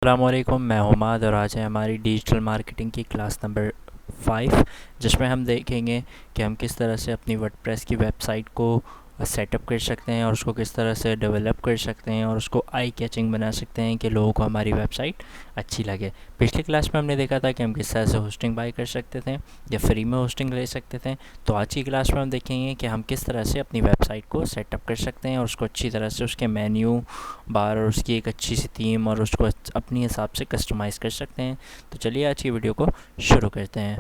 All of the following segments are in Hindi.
अस्सलामुअलैकुम, मैं हुमाद और आज है हमारी डिजिटल मार्केटिंग की क्लास नंबर 5, जिसमें हम देखेंगे कि हम किस तरह से अपनी वर्डप्रेस की वेबसाइट को सेटअप कर सकते हैं और उसको किस तरह से डेवलप कर सकते हैं और उसको आई कैचिंग बना सकते हैं कि लोगों को हमारी वेबसाइट अच्छी लगे। पिछली क्लास में हमने देखा था कि हम किस तरह से होस्टिंग बाय कर सकते थे या फ्री में होस्टिंग ले सकते थे। तो आज की क्लास में हम देखेंगे कि हम किस तरह से अपनी वेबसाइट को सेटअप कर सकते हैं और उसको अच्छी तरह से उसके मेन्यू बार और उसकी एक अच्छी सी थीम और उसको अपनी हिसाब से कस्टमाइज़ कर सकते हैं। तो चलिए आज की वीडियो को शुरू करते हैं।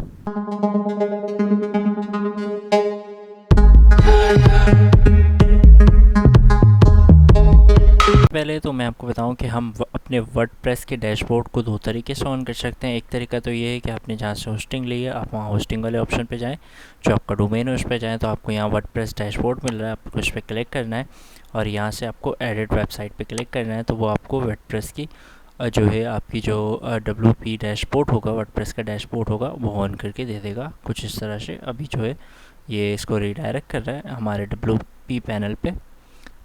पहले तो मैं आपको बताऊं कि हम अपने वर्डप्रेस के डैशबोर्ड को दो तरीके से ऑन कर सकते हैं। एक तरीका तो ये है कि आपने जहाँ से होस्टिंग ली है आप वहाँ होस्टिंग वाले ऑप्शन पे जाएं, जो आपका डोमेन है उस पर जाएं, तो आपको यहाँ वर्डप्रेस डैशबोर्ड मिल रहा है, आपको इस पर क्लिक करना है और यहाँ से आपको एडिट वेबसाइट पे क्लिक करना है। तो वो आपको वर्डप्रेस की जो है आपकी जो WP डैशबोर्ड होगा, वर्डप्रेस का डैशबोर्ड होगा, वो ऑन करके दे देगा कुछ इस तरह से। अभी जो है ये इसको रीडायरेक्ट कर रहा है हमारे WP पैनल पे,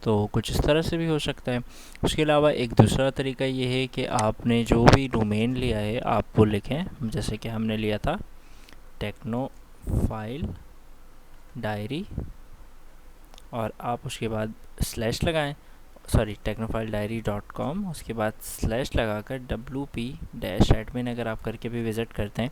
तो कुछ इस तरह से भी हो सकता है। उसके अलावा एक दूसरा तरीका ये है कि आपने जो भी डोमेन लिया है आप वो लिखें, जैसे कि हमने लिया था टेक्नोफाइल डायरी और आप उसके बाद स्लैश लगाएं, सॉरी technophileDiary.com, उसके बाद स्लैश लगाकर WP-admin अगर आप करके भी विज़िट करते हैं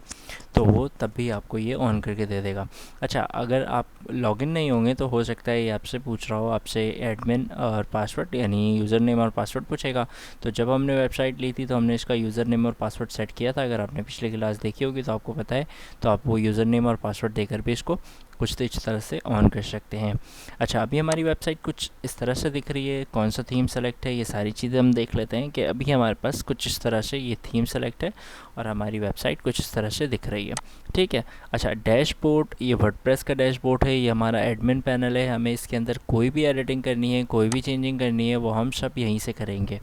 तो वो तब भी आपको ये ऑन करके दे देगा। अच्छा, अगर आप लॉगिन नहीं होंगे तो हो सकता है ये आपसे पूछ रहा हो, आपसे एडमिन और पासवर्ड यानी यूज़र नेम और पासवर्ड पूछेगा। तो जब हमने वेबसाइट ली थी तो हमने इसका यूज़र नेम और पासवर्ड सेट किया था। अगर आपने पिछली क्लास देखी होगी तो आपको पता है, तो आप वो यूज़र नेम और पासवर्ड देकर भी इसको कुछ तो इस तरह से ऑन कर सकते हैं। अच्छा, अभी हमारी वेबसाइट कुछ इस तरह से दिख रही है। कौन सा थीम सेलेक्ट है, ये सारी चीज़ें हम देख लेते हैं कि अभी हमारे पास कुछ इस तरह से ये थीम सेलेक्ट है और हमारी वेबसाइट कुछ इस तरह से दिख रही है। ठीक है। अच्छा, डैशबोर्ड, ये वर्डप्रेस का डैशबोर्ड है, ये हमारा एडमिन पैनल है। हमें इसके अंदर कोई भी एडिटिंग करनी है, कोई भी चेंजिंग करनी है, वो हम सब यहीं से करेंगे।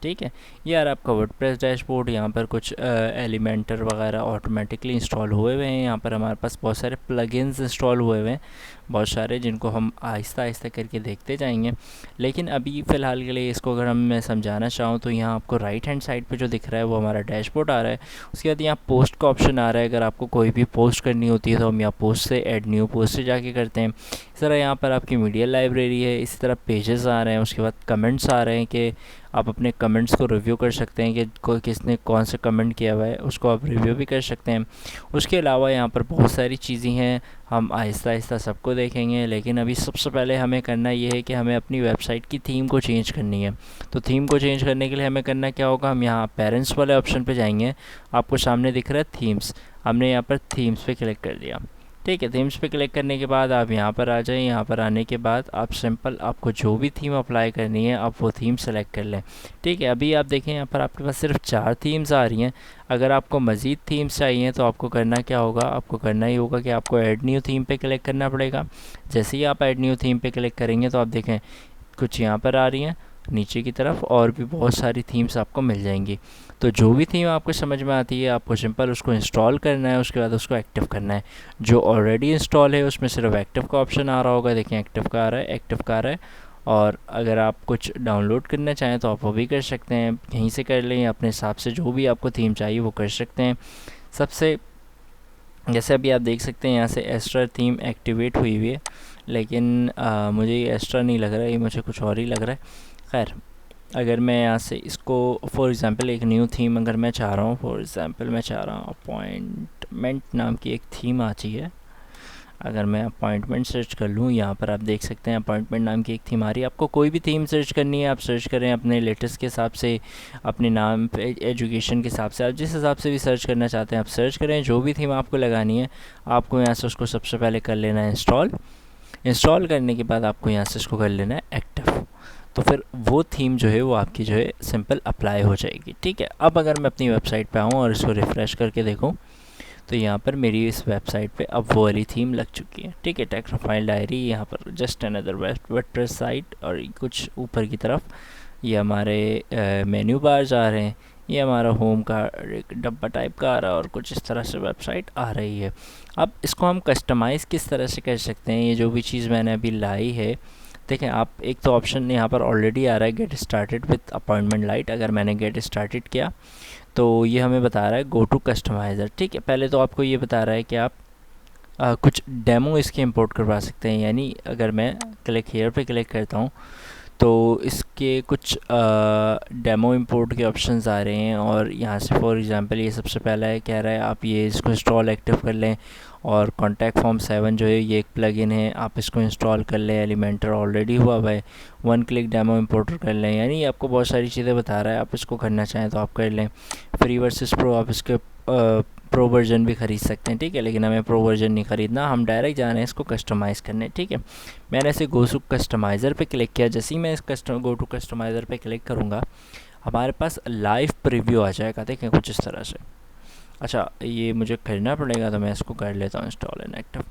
ठीक है। ये यार आपका वर्डप्रेस डैशबोर्ड, यहाँ पर कुछ एलिमेंटर वगैरह ऑटोमेटिकली इंस्टॉल हुए हुए हैं। यहाँ पर हमारे पास बहुत सारे प्लगइन्स इंस्टॉल हुए हुए हैं, बहुत सारे, जिनको हम आहिस्ता आहिस्ता करके देखते जाएंगे। लेकिन अभी फ़िलहाल के लिए इसको अगर मैं समझाना चाहूँ तो यहाँ आपको राइट हैंड साइड पे जो दिख रहा है वो हमारा डैशबोर्ड आ रहा है। उसके बाद यहाँ पोस्ट का ऑप्शन आ रहा है। अगर आपको कोई भी पोस्ट करनी होती है तो हम यहाँ पोस्ट से ऐड न्यू पोस्ट से जाके करते हैं। इस तरह यहाँ पर आपकी मीडिया लाइब्रेरी है, इसी तरह पेजेस आ रहे हैं। उसके बाद कमेंट्स आ रहे हैं कि आप अपने कमेंट्स को रिव्यू कर सकते हैं कि कोई किसने कौन सा कमेंट किया हुआ है, उसको आप रिव्यू भी कर सकते हैं। उसके अलावा यहाँ पर बहुत सारी चीज़ें हैं, हम आहिस्ता आहिस्ता सबको देखेंगे। लेकिन अभी सबसे पहले हमें करना ये है कि हमें अपनी वेबसाइट की थीम को चेंज करनी है। तो थीम को चेंज करने के लिए हमें करना क्या होगा, हम यहाँ पेरेंट्स वाले ऑप्शन पे जाएंगे। आपको सामने दिख रहा है थीम्स, हमने यहाँ पर थीम्स पे क्लिक कर दिया। ठीक है। थीम्स पे क्लिक करने के बाद आप यहाँ पर आ जाएं। यहाँ पर आने के बाद आप सिंपल आपको जो भी थीम अप्लाई करनी है आप वो थीम सेलेक्ट कर लें। ठीक है। अभी आप देखें यहाँ पर आपके पास सिर्फ 4 थीम्स आ रही हैं। अगर आपको मज़ीद थीम्स चाहिए तो आपको करना क्या होगा, आपको करना ही होगा कि आपको ऐड न्यू थीम पे क्लिक करना पड़ेगा। जैसे ही आप ऐड न्यू थीम पे क्लिक करेंगे तो आप देखें कुछ यहाँ पर आ रही हैं नीचे की तरफ, और भी बहुत सारी थीम्स आपको मिल जाएंगी। तो जो भी थीम आपको समझ में आती है आपको सिंपल उसको इंस्टॉल करना है, उसके बाद उसको एक्टिव करना है। जो ऑलरेडी इंस्टॉल है उसमें सिर्फ एक्टिव का ऑप्शन आ रहा होगा, देखें एक्टिव का आ रहा है, एक्टिव का आ रहा है। और अगर आप कुछ डाउनलोड करना चाहें तो आप वो भी कर सकते हैं, कहीं से कर लें, अपने हिसाब से जो भी आपको थीम चाहिए वो कर सकते हैं। सबसे जैसे अभी आप देख सकते हैं यहाँ से एस्ट्रा थीम एक्टिवेट हुई हुई है, लेकिन मुझे ये एस्ट्रा नहीं लग रहा है, ये मुझे कुछ और ही लग रहा है। खैर, अगर मैं यहाँ से इसको फॉर एग्ज़ाम्पल एक न्यू थीम अगर मैं चाह रहा हूँ, फॉर एग्ज़ाम्पल मैं चाह रहा हूँ अपॉइंटमेंट नाम की एक थीम आती है। अगर मैं अपॉइंटमेंट सर्च कर लूँ, यहाँ पर आप देख सकते हैं अपॉइंटमेंट नाम की एक थीम आ रही है। आपको कोई भी थीम सर्च करनी है आप सर्च करें अपने लेटेस्ट के हिसाब से, अपने नाम पे, एजुकेशन के हिसाब से, आप जिस हिसाब से भी सर्च करना चाहते हैं आप सर्च करें। जो भी थीम आपको लगानी है आपको यहाँ से उसको सबसे पहले कर लेना है इंस्टॉल करने के बाद आपको यहाँ से इसको कर लेना है एक्टिव। तो फिर वो थीम जो है वो आपकी जो है सिंपल अप्लाई हो जाएगी। ठीक है। अब अगर मैं अपनी वेबसाइट पे आऊँ और इसको रिफ़्रेश करके देखूँ तो यहाँ पर मेरी इस वेबसाइट पे अब वो वाली थीम लग चुकी है। ठीक है। टेक्नोफाइल डायरी, यहाँ पर जस्ट अनदर वर्डप्रेस साइट, और कुछ ऊपर की तरफ ये हमारे मेन्यू बार्स आ रहे हैं, ये हमारा होम का एक डब्बा टाइप का आ रहा है और कुछ इस तरह से वेबसाइट आ रही है। अब इसको हम कस्टमाइज़ किस तरह से कर सकते हैं, ये जो भी चीज़ मैंने अभी लाई है देखें आप, एक तो ऑप्शन यहाँ पर ऑलरेडी आ रहा है get started with appointment light. अगर मैंने गेट स्टार्टेड किया तो ये हमें बता रहा है गो टू कस्टमाइज़र। ठीक है, पहले तो आपको ये बता रहा है कि आप कुछ डेमो इसके इंपोर्ट करवा सकते हैं। यानी अगर मैं क्लिक हेयर पे क्लिक करता हूँ तो इसके कुछ डेमो इंपोर्ट के ऑप्शंस आ रहे हैं, और यहाँ से फॉर एग्जांपल ये सबसे पहला है, कह रहा है आप ये इसको इंस्टॉल एक्टिव कर लें, और कॉन्टैक्ट फॉर्म 7 जो है ये एक प्लगइन है, आप इसको इंस्टॉल कर लें। एलिमेंटर ऑलरेडी हुआ है, 1 क्लिक डेमो इंपोर्टर कर लें। यानी आपको बहुत सारी चीज़ें बता रहा है, आप इसको करना चाहें तो आप कर लें। फ्री वर्सेस प्रो, आप इसके प्रो वर्जन भी ख़रीद सकते हैं। ठीक है, लेकिन हमें प्रो वर्जन नहीं ख़रीदना, हम डायरेक्ट जा रहे हैं इसको कस्टमाइज़ करने। ठीक है, मैंने ऐसे गो टू कस्टमाइज़र पे क्लिक किया। जैसे ही मैं इस गो टू कस्टमाइज़र पे क्लिक करूँगा हमारे पास लाइव प्रीव्यू आ जाएगा। देखें कुछ इस तरह से। अच्छा, ये मुझे करना पड़ेगा तो मैं इसको कर लेता हूँ इंस्टॉल एंड एक्टिव।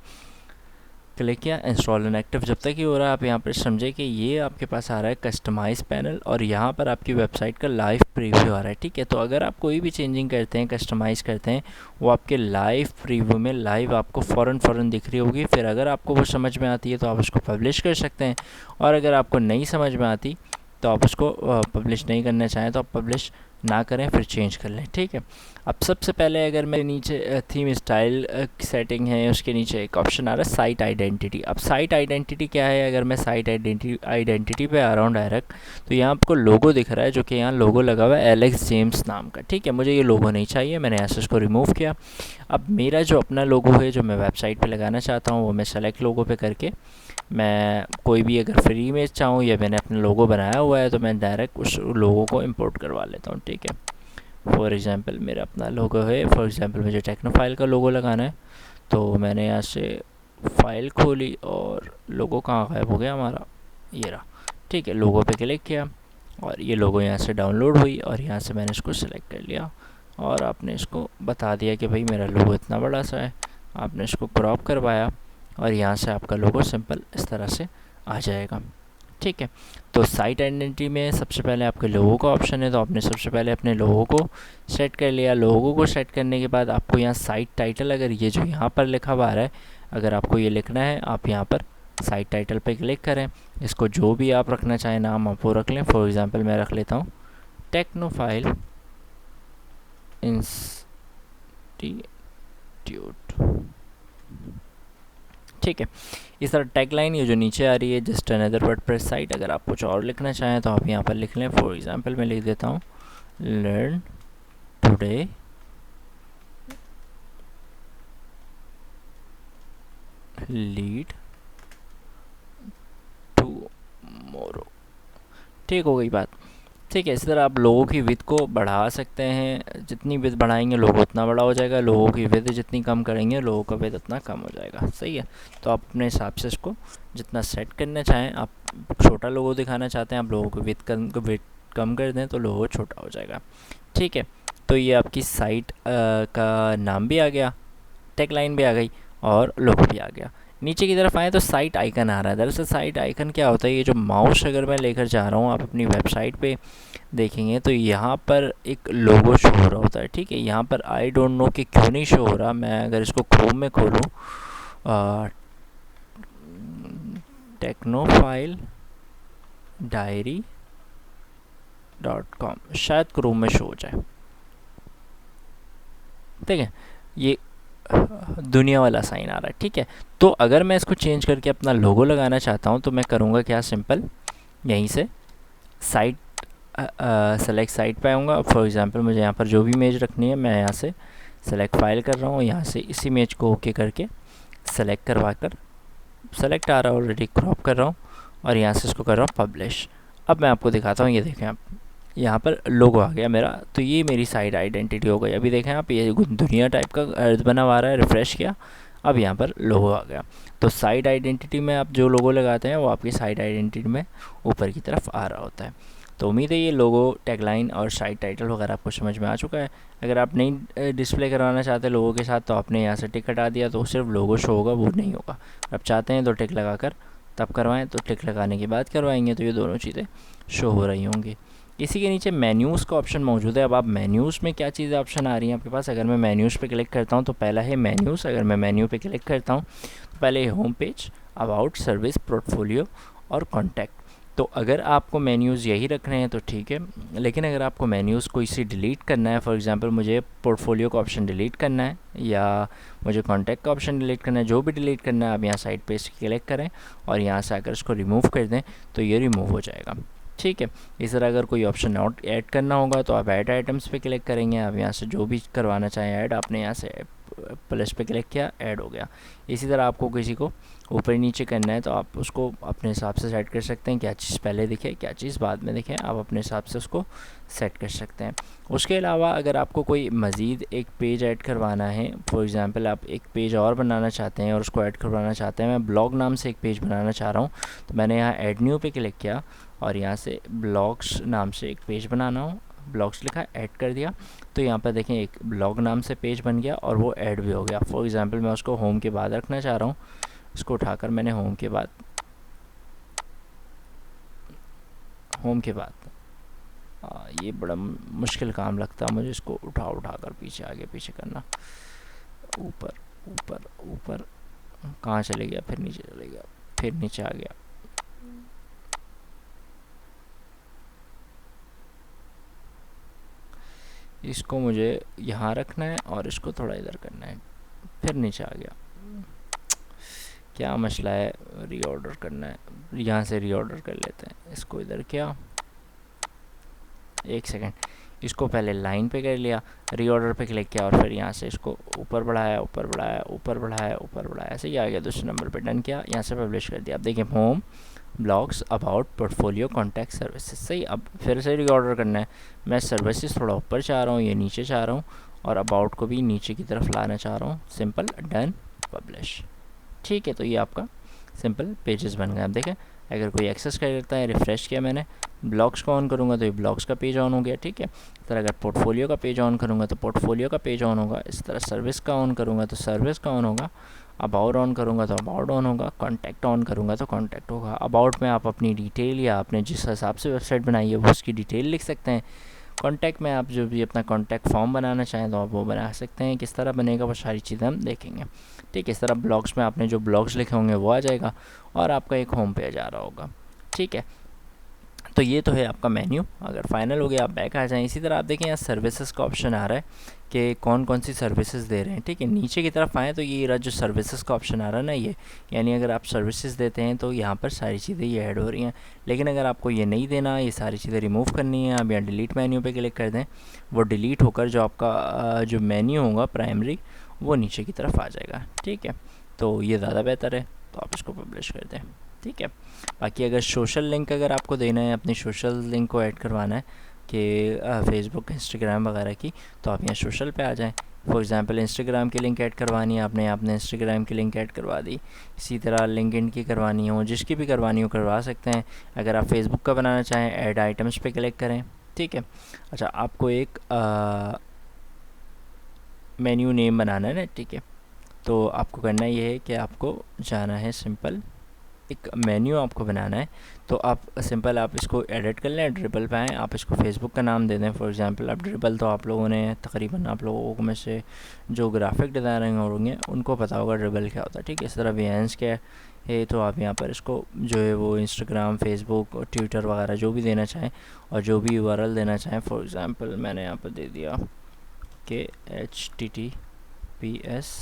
क्लिक किया, इंस्टॉल एंड एक्टिव जब तक ही हो रहा है आप यहाँ पर समझे कि ये आपके पास आ रहा है कस्टमाइज पैनल, और यहाँ पर आपकी वेबसाइट का लाइव प्रीव्यू आ रहा है। ठीक है, तो अगर आप कोई भी चेंजिंग करते हैं, कस्टमाइज़ करते हैं, वो आपके लाइव प्रीव्यू में लाइव आपको फ़ौरन दिख रही होगी। फिर अगर आपको वो समझ में आती है तो आप उसको पब्लिश कर सकते हैं, और अगर आपको नहीं समझ में आती तो आप उसको पब्लिश नहीं करना चाहें तो आप पब्लिश ना करें, फिर चेंज कर लें। ठीक है, अब सबसे पहले अगर मैं नीचे थीम स्टाइल सेटिंग है, उसके नीचे एक ऑप्शन आ रहा है साइट आइडेंटिटी। अब साइट आइडेंटिटी क्या है? अगर मैं साइट आइडेंटिटी पे आ रहा हूँ डायरेक्ट, तो यहाँ आपको लोगो दिख रहा है, जो कि यहाँ लोगो लगा हुआ है एलेक्स जेम्स नाम का। ठीक है, मुझे ये लोगो नहीं चाहिए, मैंने ऐसे इसको रिमूव किया। अब मेरा जो अपना लोगो है जो मैं वेबसाइट पे लगाना चाहता हूँ, वो मैं सेलेक्ट लोगो पे करके मैं कोई भी अगर फ्री इमेज चाहूँ या मैंने अपना लोगो बनाया हुआ है तो मैं डायरेक्ट उस लोगो को इंपोर्ट करवा लेता हूँ। ठीक है, फॉर एग्ज़ाम्पल मेरा अपना लोगो है, फॉर एग्ज़ाम्पल मुझे टेक्नोफाइल का लोगो लगाना है, तो मैंने यहाँ से फ़ाइल खोली और लोगो कहाँ गायब हो गया हमारा, ये रहा। ठीक है, लोगो पे क्लिक किया और ये लोगो यहाँ से डाउनलोड हुई, और यहाँ से मैंने इसको सिलेक्ट कर लिया, और आपने इसको बता दिया कि भाई मेरा लोगो इतना बड़ा सा है। आपने इसको क्रॉप करवाया और यहाँ से आपका लोगो सिंपल इस तरह से आ जाएगा। ठीक है, तो साइट आइडेंटिटी में सबसे पहले आपके लोगो का ऑप्शन है, तो आपने सबसे पहले अपने लोगो को सेट कर लिया। लोगो को सेट करने के बाद आपको यहाँ साइट टाइटल, अगर ये जो यहाँ पर लिखा हुआ आ रहा है, अगर आपको ये लिखना है आप यहाँ पर साइट टाइटल पे क्लिक करें। इसको जो भी आप रखना चाहें नाम आप वो रख लें। फॉर एग्ज़ाम्पल मैं रख लेता हूँ टेक्नोफाइल इंस्टीट्यूट। ठीक है, इस तरह टैगलाइन ये जो नीचे आ रही है जस्ट अनदर वर्डप्रेस साइट, अगर आप कुछ और लिखना चाहें तो आप यहाँ पर लिख लें। फॉर एग्जांपल मैं लिख देता हूँ लर्न टुडे लीड टुमारो। ठीक हो गई बात। ठीक है, इस तरह आप लोगों की विड्थ को बढ़ा सकते हैं। जितनी विड्थ बढ़ाएंगे लोगो उतना बड़ा हो जाएगा, लोगों की विड्थ जितनी कम करेंगे लोगों का विड्थ उतना कम हो जाएगा। सही है, तो आप अपने हिसाब से इसको जितना सेट करना चाहें, आप छोटा लोगो दिखाना चाहते हैं आप लोगों की विड्थ कम कर दें तो लोगो छोटा हो जाएगा। ठीक है, तो ये आपकी साइट का नाम भी आ गया, टैगलाइन भी आ गई और लोगो भी आ गया। नीचे की तरफ आए तो साइट आइकन आ रहा है। दरअसल साइट आइकन क्या होता है, ये जो माउस अगर मैं लेकर जा रहा हूँ आप अपनी वेबसाइट पे देखेंगे तो यहाँ पर एक लोगो शो हो रहा होता है। ठीक है, यहाँ पर आई डोंट नो कि क्यों नहीं शो हो रहा। मैं अगर इसको क्रोम में खोलूँ टेक्नोफाइल डायरी.com, शायद क्रोम में शो हो जाए। ठीक है, ये दुनिया वाला साइन आ रहा है। ठीक है, तो अगर मैं इसको चेंज करके अपना लोगो लगाना चाहता हूँ तो मैं करूँगा क्या, सिंपल यहीं से साइट सेलेक्ट साइट पे आऊँगा। फॉर एग्जांपल मुझे यहाँ पर जो भी इमेज रखनी है मैं यहाँ से सेलेक्ट फाइल कर रहा हूँ, यहाँ से इस इमेज को ओके करके सेलेक्ट करवा कर, सेलेक्ट आ रहा है ऑलरेडी, क्रॉप कर रहा हूँ और यहाँ से इसको कर रहा हूँ पब्लिश। अब मैं आपको दिखाता हूँ, ये देखें आप, यहाँ पर लोगो आ गया मेरा, तो ये मेरी साइट आइडेंटिटी हो गई। अभी देखें आप, ये दुनिया टाइप का अर्थ बना हुआ रहा है, रिफ़्रेश किया, अब यहाँ पर लोगो आ गया। तो साइट आइडेंटिटी में आप जो लोगो लगाते हैं वो आपकी साइट आइडेंटिटी में ऊपर की तरफ आ रहा होता है। तो उम्मीद है ये लोगो, टैगलाइन और साइट टाइटल वगैरह आपको समझ में आ चुका है। अगर आप नहीं डिस्प्ले करवाना चाहते लोगों के साथ तो आपने यहाँ से टिक हटा दिया तो सिर्फ लोगो शो होगा, वो नहीं होगा। आप चाहते हैं तो टिक लगा कर तब करवाएं, तो टिक लगाने के बाद करवाएंगे तो ये दोनों चीज़ें शो हो रही होंगी। इसी के नीचे मेन्यूज़ का ऑप्शन मौजूद है। अब आप मेन्यूज़ में क्या चीज़ें ऑप्शन आ रही हैं आपके पास, अगर मैं मेन्यूज़ पे क्लिक करता हूँ तो पहला है मेन्यूज़। अगर मैं मेन्यू पे क्लिक करता हूँ तो पहले home page, about, service, portfolio और कॉन्टैक्ट। तो अगर आपको मेन्यूज़ यही रखने हैं तो ठीक है, लेकिन अगर आपको मेन्यूज़ कोई सी डिलीट करना है, फॉर एग्जांपल मुझे पोर्टफोलियो का ऑप्शन डिलीट करना है या मुझे कॉन्टैक्ट का ऑप्शन डिलीट करना है, जो भी डिलीट करना है आप यहाँ साइड पे क्लिक करें और यहाँ से आकर इसको रिमूव कर दें तो ये रिमूव हो जाएगा। ठीक है, इस तरह अगर कोई ऑप्शन और ऐड करना होगा तो आप ऐड आइटम्स पे क्लिक करेंगे, आप यहाँ से जो भी करवाना चाहें ऐड, आपने यहाँ से प्लस पे क्लिक किया, ऐड हो गया। इसी तरह आपको किसी को ऊपर नीचे करना है तो आप उसको अपने हिसाब से सेट कर सकते हैं, क्या चीज़ पहले दिखे क्या चीज़ बाद में दिखे, आप अपने हिसाब से उसको सेट कर सकते हैं। उसके अलावा अगर आपको कोई मज़ीद एक पेज ऐड करवाना है, फॉर एग्ज़ाम्पल आप एक पेज और बनाना चाहते हैं और उसको ऐड करवाना चाहते हैं, मैं ब्लॉग नाम से एक पेज बनाना चाह रहा हूँ, तो मैंने यहाँ ऐड न्यू पे क्लिक किया और यहाँ से ब्लॉग्स नाम से एक पेज बनाना हो, ब्लॉग्स लिखा, ऐड कर दिया, तो यहाँ पर देखें एक ब्लॉग नाम से पेज बन गया और वो ऐड भी हो गया। फॉर एग्ज़ाम्पल मैं उसको होम के बाद रखना चाह रहा हूँ, इसको उठाकर मैंने होम के बाद ये बड़ा मुश्किल काम लगता है मुझे, इसको उठा कर पीछे आगे पीछे करना, ऊपर ऊपर ऊपर, कहाँ चले गया, फिर नीचे चले गया, फिर नीचे आ गया। इसको मुझे यहाँ रखना है और इसको थोड़ा इधर करना है, फिर नीचे आ गया, क्या मसला है, रीऑर्डर करना है, यहाँ से रीऑर्डर कर लेते हैं, इसको इधर किया, एक सेकेंड, इसको पहले लाइन पे कर लिया, रीऑर्डर पे क्लिक किया और फिर यहाँ से इसको ऊपर बढ़ाया ऊपर बढ़ाया ऊपर बढ़ाया ऊपर बढ़ाया, ऐसे ही आ गया, दूसरे नंबर पे डन किया, यहाँ से पब्लिश कर दिया। अब देखिए home, blogs, about, portfolio, contact, services, सही। अब फिर से रीऑर्डर करना है, मैं सर्विसेज थोड़ा ऊपर चाह रहा हूँ, ये नीचे चाह रहा हूँ और अबाउट को भी नीचे की तरफ लाना चाह रहा हूँ, सिंपल, डन, पब्लिश। ठीक है, तो ये आपका सिंपल पेजेस बन गए। अब देखें अगर कोई एक्सेस कर लेता है, रिफ़्रेश किया मैंने, ब्लॉग्स को ऑन करूँगा तो ये ब्लॉग्स का पेज ऑन हो गया। ठीक है, इस तरह अगर पोर्टफोलियो का पेज ऑन करूँगा तो पोर्टफोलियो का पेज ऑन होगा, इस तरह सर्विस का ऑन करूँगा तो सर्विस का ऑन होगा, अबाउट ऑन करूँगा तो अबाउट ऑन होगा, कॉन्टैक्ट ऑन करूँगा तो कॉन्टैक्ट होगा। अबाउट में आप अपनी डिटेल या आपने जिस हिसाब से वेबसाइट बनाई है वो उसकी डिटेल लिख सकते हैं। कॉन्टैक्ट में आप जो भी अपना कॉन्टैक्ट फॉर्म बनाना चाहें तो आप वो बना सकते हैं, किस तरह बनेगा वो सारी चीज़ें हम देखेंगे। ठीक है, इस तरह ब्लॉग्स में आपने जो ब्लॉग्स लिखे होंगे वो आ जाएगा और आपका एक होम पेज आ रहा होगा। ठीक है, तो ये तो है आपका मेन्यू। अगर फाइनल हो गया आप बैक आ जाएं। इसी तरह आप देखें यहाँ सर्विसेज का ऑप्शन आ रहा है कि कौन कौन सी सर्विसेज दे रहे हैं। ठीक है, नीचे की तरफ आएँ तो ये रहा जो सर्विसेज का ऑप्शन आ रहा है ना, ये यानी अगर आप सर्विसेज देते हैं तो यहाँ पर सारी चीज़ें ये ऐड हो रही हैं। लेकिन अगर आपको ये नहीं देना, ये सारी चीज़ें रिमूव करनी है, आप यहाँ डिलीट मेन्यू पे क्लिक कर दें, वो डिलीट होकर जो आपका जो मेन्यू होगा प्राइमरी वो नीचे की तरफ आ जाएगा। ठीक है, तो ये ज़्यादा बेहतर है, तो आप इसको पब्लिश कर दें। ठीक है, बाकी अगर सोशल लिंक अगर आपको देना है, अपनी सोशल लिंक को ऐड करवाना है कि फेसबुक, इंस्टाग्राम वगैरह की, तो आप यहाँ सोशल पे आ जाएं। फॉर एग्जांपल इंस्टाग्राम की लिंक ऐड करवानी है आपने इंस्टाग्राम की लिंक ऐड करवा दी। इसी तरह लिंक्डइन की करवानी हो, जिसकी भी करवानी हो करवा सकते हैं। अगर आप फेसबुक का बनाना चाहें ऐड आइटम्स पे क्लिक करें। ठीक है, अच्छा आपको एक मेन्यू नेम बनाना है ना। ठीक है, तो आपको करना ये है कि आपको जाना है सिंपल, एक मेन्यू आपको बनाना है, तो आप सिंपल आप इसको एडिट कर लें, ड्रिबल पे आएँ, आप इसको फेसबुक का नाम दे दें। फॉर एग्जांपल अब ड्रिबल तो आप लोगों ने तकरीबन, आप लोगों में से जो ग्राफिक डिज़ाइनर होंगे उनको पता होगा ड्रिबल क्या होता है। ठीक है, इस तरह वेंस क्या है, तो आप यहाँ पर इसको जो है वो इंस्टाग्राम, फेसबुक और ट्विटर वगैरह जो भी देना चाहें और जो भी यूआरएल देना चाहें, फॉर एग्ज़ाम्पल मैंने यहाँ पर दे दिया कि https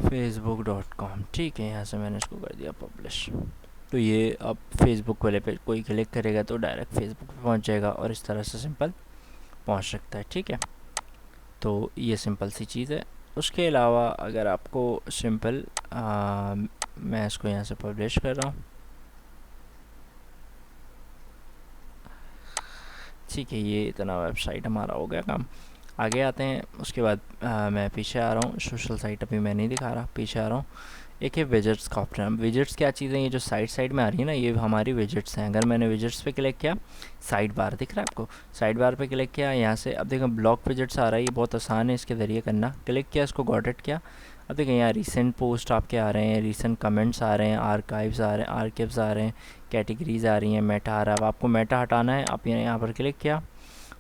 facebook.com। ठीक है, यहाँ से मैंने इसको कर दिया पब्लिश। तो ये अब फेसबुक वाले पे कोई क्लिक करेगा तो डायरेक्ट फेसबुक पे पहुँच जाएगा और इस तरह से सिंपल पहुँच सकता है। ठीक है, तो ये सिंपल सी चीज़ है। उसके अलावा अगर आपको सिंपल मैं इसको यहाँ से पब्लिश कर रहा हूँ। ठीक है, ये इतना वेबसाइट हमारा हो गया काम। आगे आते हैं, उसके बाद मैं पीछे आ रहा हूँ, सोशल साइट अभी मैं नहीं दिखा रहा, पीछे आ रहा हूँ। एक है विजेट्स का ऑप्शन। विजेट्स क्या चीज़ें, ये जो साइड में आ रही है ना, ये हमारी विजेट्स हैं। अगर मैंने विजेट्स पे क्लिक किया, साइड बार दिख रहा है आपको, साइड बार पे क्लिक किया, यहाँ से अब देखो ब्लॉक विजेट्स आ रहा है, ये बहुत आसान है इसके ज़रिए करना। क्लिक किया, इसको गॉट इट किया, अब देखिए यहाँ रिसेंट पोस्ट आपके आ रहे हैं, रिसेंट कमेंट्स आ रहे हैं, आर्काइव्स आ रहे हैं, आर्काइव्स आ रहे हैं, कैटेगरीज आ रही हैं, मेटा आ रहा है। अब आपको मेटा हटाना है, आप यहाँ पर क्लिक किया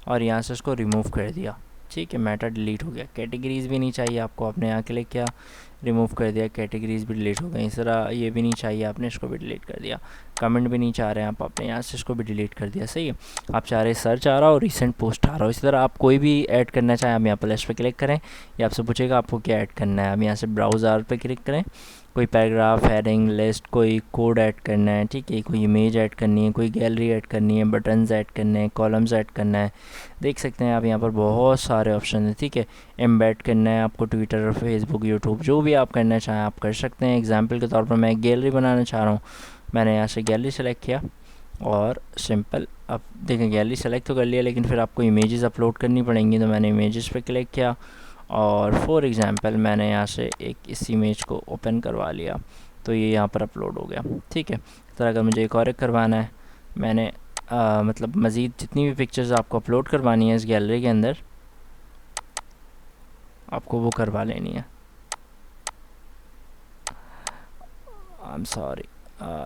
और यहाँ से इसको रिमूव कर दिया। ठीक है, मेटा डिलीट हो गया। कैटेगरीज़ भी नहीं चाहिए आपको, आपने यहाँ क्लिक किया, रिमूव कर दिया, कैटेगरीज़ भी डिलीट हो गई। इस तरह ये भी नहीं चाहिए, आपने इसको भी डिलीट कर दिया। कमेंट भी नहीं चाह रहे हैं आप, आपने यहाँ से इसको भी डिलीट कर दिया। सही है, आप चाह रहे सर्च आ रहा हो, रिसेंट पोस्ट आ रहा हो। इसी तरह आप कोई भी ऐड करना चाहें, आप यहाँ प्लस पे क्लिक करें, ये आपसे पूछेगा आपको क्या ऐड करना है। आप यहाँ से ब्राउज़र पे क्लिक करें, कोई पैराग्राफ, हेडिंग, लिस्ट, कोई कोड ऐड करना है, ठीक है, कोई इमेज ऐड करनी है, कोई गैलरी ऐड करनी है, बटन्स ऐड करने हैं, कॉलम्स ऐड करना है। देख सकते हैं आप यहाँ पर बहुत सारे ऑप्शन हैं। ठीक है, एम्बेड करना है आपको ट्विटर, फेसबुक, यूट्यूब, जो भी आप करना चाहें आप कर सकते हैं। एग्जाम्पल के तौर पर मैं गैलरी बनाना चाह रहा हूँ, मैंने यहाँ से गैलरी सेलेक्ट किया और सिंपल, अब देखें गैलरी सेलेक्ट तो कर लिया, लेकिन फिर आपको इमेजेस अपलोड करनी पड़ेंगी, तो मैंने इमेजेस पे क्लिक किया और फॉर एग्ज़ाम्पल मैंने यहाँ से एक इस इमेज को ओपन करवा लिया, तो ये यहाँ पर अपलोड हो गया। ठीक है, इस तरह अगर मुझे एक और करवाना है, मैंने मतलब मज़ीद जितनी भी पिक्चर्स आपको अपलोड करवानी है इस गैलरी के अंदर, आपको वो करवा लेनी है। आई एम सॉरी,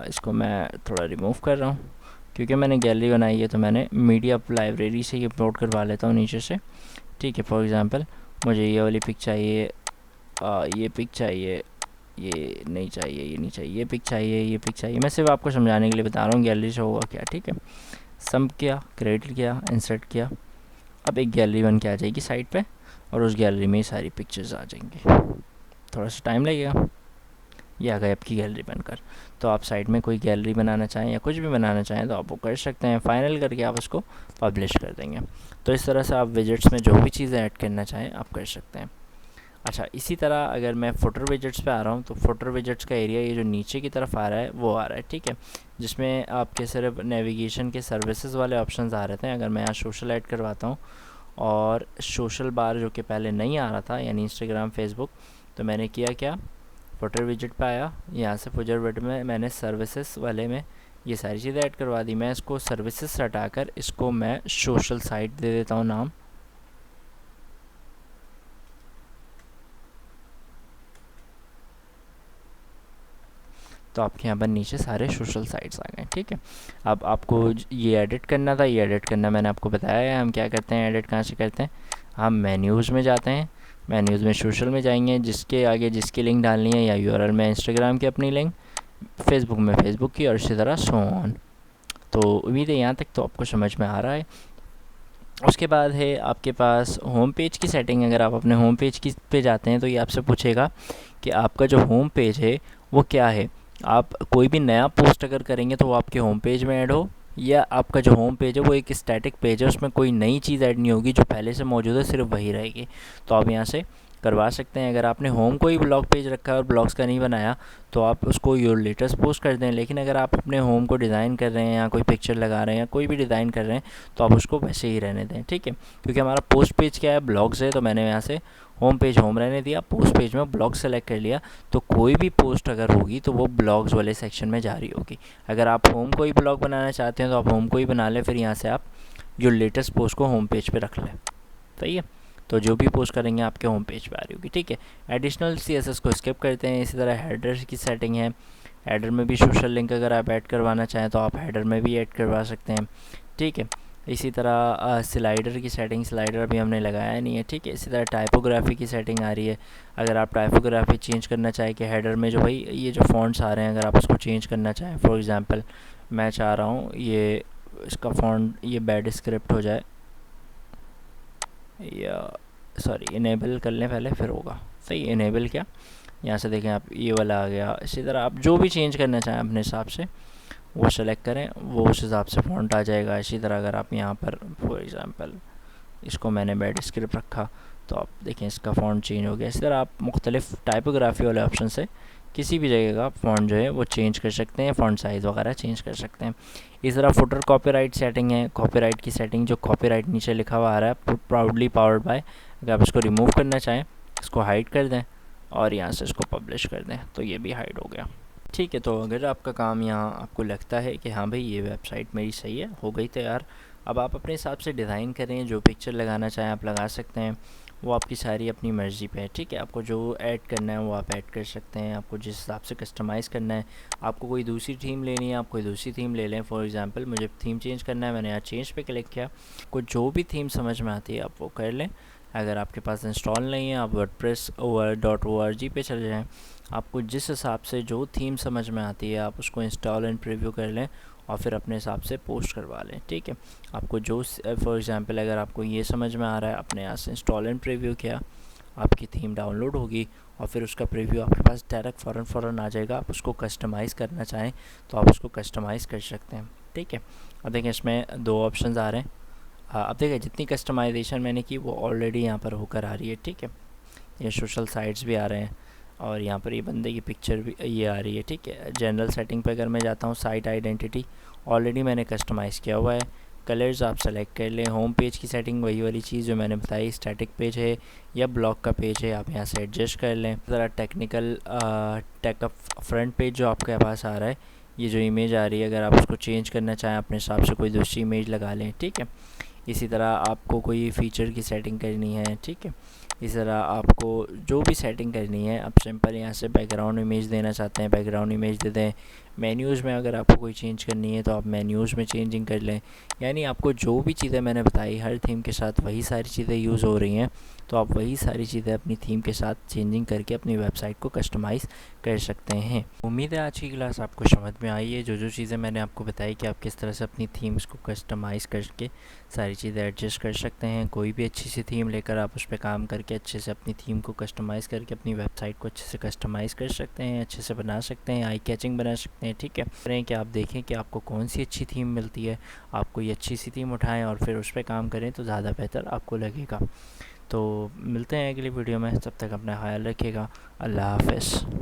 इसको मैं थोड़ा रिमूव कर रहा हूँ क्योंकि मैंने गैलरी बनाई है, तो मैंने मीडिया लाइब्रेरी से ये अपलोड करवा लेता हूँ नीचे से। ठीक है, फॉर एग्ज़ाम्पल मुझे ये वाली पिक चाहिए, ये पिक चाहिए, ये नहीं चाहिए, ये नहीं चाहिए, ये पिक चाहिए, ये पिक चाहिए। मैं सिर्फ आपको समझाने के लिए बता रहा हूँ गैलरी से होगा क्या। ठीक है, सम किया, क्रिएट किया, इंसर्ट किया, अब एक गैलरी बन के आ जाएगी साइड पे और उस गैलरी में सारी पिक्चर्स आ जाएंगी। थोड़ा सा टाइम लगेगा, ये आ गई आपकी गैलरी बनकर। तो आप साइड में कोई गैलरी बनाना चाहें या कुछ भी बनाना चाहें तो आप वो कर सकते हैं। फाइनल करके आप उसको पब्लिश कर देंगे। तो इस तरह से आप विजेट्स में जो भी चीज़ें ऐड करना चाहें आप कर सकते हैं। अच्छा, इसी तरह अगर मैं फुटर विजेट्स पे आ रहा हूँ, तो फुटर विजेट्स का एरिया ये जो नीचे की तरफ आ रहा है वो आ रहा है। ठीक है, जिसमें आपके सिर्फ नेविगेशन के सर्विसेज वाले ऑप्शंस आ रहे थे। अगर मैं यहाँ सोशल ऐड करवाता हूँ और सोशल बार जो कि पहले नहीं आ रहा था, यानी इंस्टाग्राम, फेसबुक, तो मैंने किया क्या, फुटर विजेट पे आया, यहाँ से फुटर विजेट में मैंने सर्विसेज वाले में ये सारी चीज़ें ऐड करवा दी। मैं इसको सर्विसेज से हटाकर इसको मैं सोशल साइट दे देता हूँ नाम। तो आपके यहाँ पर नीचे सारे सोशल साइट्स आ गए। ठीक है, अब आपको ये एडिट करना था, ये एडिट करना मैंने आपको बताया है। हम क्या करते हैं, एडिट कहाँ से करते हैं, हम मेन्यूज़ में जाते हैं, मेन्यूज़ में सोशल में जाएंगे, जिसके आगे जिसकी लिंक डालनी है, या यूआरएल में इंस्टाग्राम की अपनी लिंक, फेसबुक में फेसबुक की, और इसी तरह सो ऑन। तो उम्मीद है यहाँ तक तो आपको समझ में आ रहा है। उसके बाद है आपके पास होम पेज की सेटिंग। अगर आप अपने होम पेज की पे जाते हैं तो ये आपसे पूछेगा कि आपका जो होम पेज है वो क्या है। आप कोई भी नया पोस्ट अगर करेंगे तो वो आपके होम पेज में ऐड हो, या आपका जो होम पेज है वो एक स्टैटिक पेज है, उसमें कोई नई चीज़ ऐड नहीं होगी, जो पहले से मौजूद है सिर्फ वही रहेगी। तो आप यहाँ से करवा सकते हैं। अगर आपने होम को ही ब्लॉग पेज रखा है और ब्लॉग्स का नहीं बनाया तो आप उसको योर लेटेस्ट पोस्ट कर दें। लेकिन अगर आप अपने होम को डिज़ाइन कर रहे हैं या कोई पिक्चर लगा रहे हैं या कोई भी डिज़ाइन कर रहे हैं तो आप उसको वैसे ही रहने दें। ठीक है, क्योंकि हमारा पोस्ट पेज क्या है, ब्लॉग्स है, तो मैंने यहाँ से होम पेज होम रहने दिया, पोस्ट पेज में ब्लॉग सेलेक्ट कर लिया। तो कोई भी पोस्ट अगर होगी तो वो ब्लॉग्स वाले सेक्शन में जारी होगी। अगर आप होम को ही ब्लॉग बनाना चाहते हैं तो आप होम को ही बना लें, फिर यहाँ से आप जो लेटेस्ट पोस्ट को होम पेज पे रख लें। सही है, तो जो भी पोस्ट करेंगे आपके होम पेज पे आ रही होगी। ठीक है, एडिशनल CSS को स्किप करते हैं। इसी तरह हेडर की सेटिंग है, हेडर में भी सोशल लिंक अगर आप ऐड करवाना चाहें तो आप हेडर में भी ऐड करवा सकते हैं। ठीक है, इसी तरह स्लाइडर की सेटिंग, स्लाइडर अभी हमने लगाया नहीं है। ठीक है, इसी तरह टाइपोग्राफी की सेटिंग आ रही है। अगर आप टाइपोग्राफी चेंज करना चाहें कि हेडर में जो भाई ये जो फॉन्ट्स आ रहे हैं अगर आप उसको चेंज करना चाहें, फॉर एग्ज़ाम्पल मैं चाह रहा हूँ ये इसका फॉन्ट ये बैड स्क्रिप्ट हो जाए, या सॉरी इनेबल कर लें पहले फिर होगा। सही, इनेबल क्या, यहाँ से देखें आप ये वाला आ गया। इसी तरह आप जो भी चेंज करना चाहें अपने हिसाब से वो सेलेक्ट करें, वो उस हिसाब से फ़ॉन्ट आ जाएगा। इसी तरह अगर आप यहाँ पर फॉर एग्ज़ाम्पल इसको मैंने बैड स्क्रिप्ट रखा तो आप देखें इसका फ़ॉन्ट चेंज हो गया। इसी तरह आप मुख्तलिफ़ टाइपोग्राफी वाले ऑप्शन से किसी भी जगह का फ़ॉन्ट जो है वो चेंज कर सकते हैं, फ़ॉन्ट साइज़ वगैरह चेंज कर सकते हैं। इस तरह फुटर कॉपीराइट सेटिंग है। कॉपीराइट की सेटिंग, जो कॉपीराइट नीचे लिखा हुआ आ रहा है प्राउडली पावर्ड बाय, अगर आप इसको रिमूव करना चाहें इसको हाइड कर दें और यहाँ से इसको पब्लिश कर दें तो ये भी हाइड हो गया। ठीक है, तो अगर आपका काम यहाँ आपको लगता है कि हाँ भाई ये वेबसाइट मेरी सही है, हो गई तैयार, अब आप अपने हिसाब से डिज़ाइन करें, जो पिक्चर लगाना चाहें आप लगा सकते हैं, वो आपकी सारी अपनी मर्ज़ी पे है। ठीक है, आपको जो ऐड करना है वो आप ऐड कर सकते हैं, आपको जिस हिसाब से कस्टमाइज़ करना है। आपको कोई दूसरी थीम लेनी है आप कोई दूसरी थीम ले लें। फॉर एग्ज़ाम्पल मुझे थीम चेंज करना है, मैंने यहाँ चेंज पे क्लिक किया, कुछ जो भी थीम समझ में आती है आप वो कर लें। अगर आपके पास इंस्टॉल नहीं है, आप wordpress.org पे चले जाएँ। आपको जिस हिसाब से जो थीम समझ में आती है आप उसको इंस्टॉल एंड प्रीव्यू कर लें और फिर अपने हिसाब से पोस्ट करवा लें, ठीक है। आपको जो फॉर एग्ज़ाम्पल अगर आपको ये समझ में आ रहा है, आपने यहाँ से इंस्टॉल एंड प्रीव्यू किया, आपकी थीम डाउनलोड होगी और फिर उसका प्रीव्यू आपके पास डायरेक्ट फ़ौरन आ जाएगा। आप उसको कस्टमाइज़ करना चाहें तो आप उसको कस्टमाइज़ कर सकते हैं, ठीक है। अब देखें इसमें दो ऑप्शंस आ रहे हैं। अब देखिए जितनी कस्टमाइजेशन मैंने की वो ऑलरेडी यहाँ पर होकर आ रही है, ठीक है। ये सोशल साइट्स भी आ रहे हैं और यहाँ पर ये बंदे की पिक्चर भी ये आ रही है, ठीक है। जनरल सेटिंग पे अगर मैं जाता हूँ, साइट आइडेंटिटी ऑलरेडी मैंने कस्टमाइज़ किया हुआ है। कलर्स आप सेलेक्ट कर लें। होम पेज की सेटिंग वही वाली चीज़ जो मैंने बताई, स्टैटिक पेज है या ब्लॉक का पेज है, आप यहाँ से एडजस्ट कर लें। ज़रा टेक्निकल टेकअप फ्रंट पेज जो आपके पास आ रहा है, ये जो इमेज आ रही है, अगर आप उसको चेंज करना चाहें अपने हिसाब से कोई दूसरी इमेज लगा लें, ठीक है। इसी तरह आपको कोई फ़ीचर की सेटिंग करनी है, ठीक है। इस तरह आपको जो भी सेटिंग करनी है, आप सिंपल यहाँ से बैकग्राउंड इमेज देना चाहते हैं, बैकग्राउंड इमेज दे दें। मेन्यूज़ में अगर आपको कोई चेंज करनी है तो आप मेन्यूज़ में चेंजिंग कर लें। यानी आपको जो भी चीज़ें मैंने बताई, हर थीम के साथ वही सारी चीज़ें यूज़ हो रही हैं, तो आप वही सारी चीज़ें अपनी थीम के साथ चेंजिंग करके अपनी वेबसाइट को कस्टमाइज़ कर सकते हैं। उम्मीद है आज की क्लास आपको समझ में आई है। जो चीज़ें मैंने आपको बताई कि आप किस तरह से अपनी थीम्स को कस्टमाइज़ करके सारी चीज़ें एडजस्ट कर सकते हैं। कोई भी अच्छी सी थीम लेकर आप उस पर काम करके अच्छे से अपनी थीम को कस्टमाइज़ करके अपनी वेबसाइट को अच्छे से कस्टमाइज़ कर सकते हैं, अच्छे से बना सकते हैं, आई कैचिंग बना सकते हैं, ठीक है। करें कि आप देखें कि आपको कौन सी अच्छी थीम मिलती है, आप कोई अच्छी सी थीम उठाएं और फिर उस पर काम करें तो ज़्यादा बेहतर आपको लगेगा। तो मिलते हैं अगली वीडियो में, तब तक अपना ख्याल रखिएगा। अल्लाह हाफ़िज़।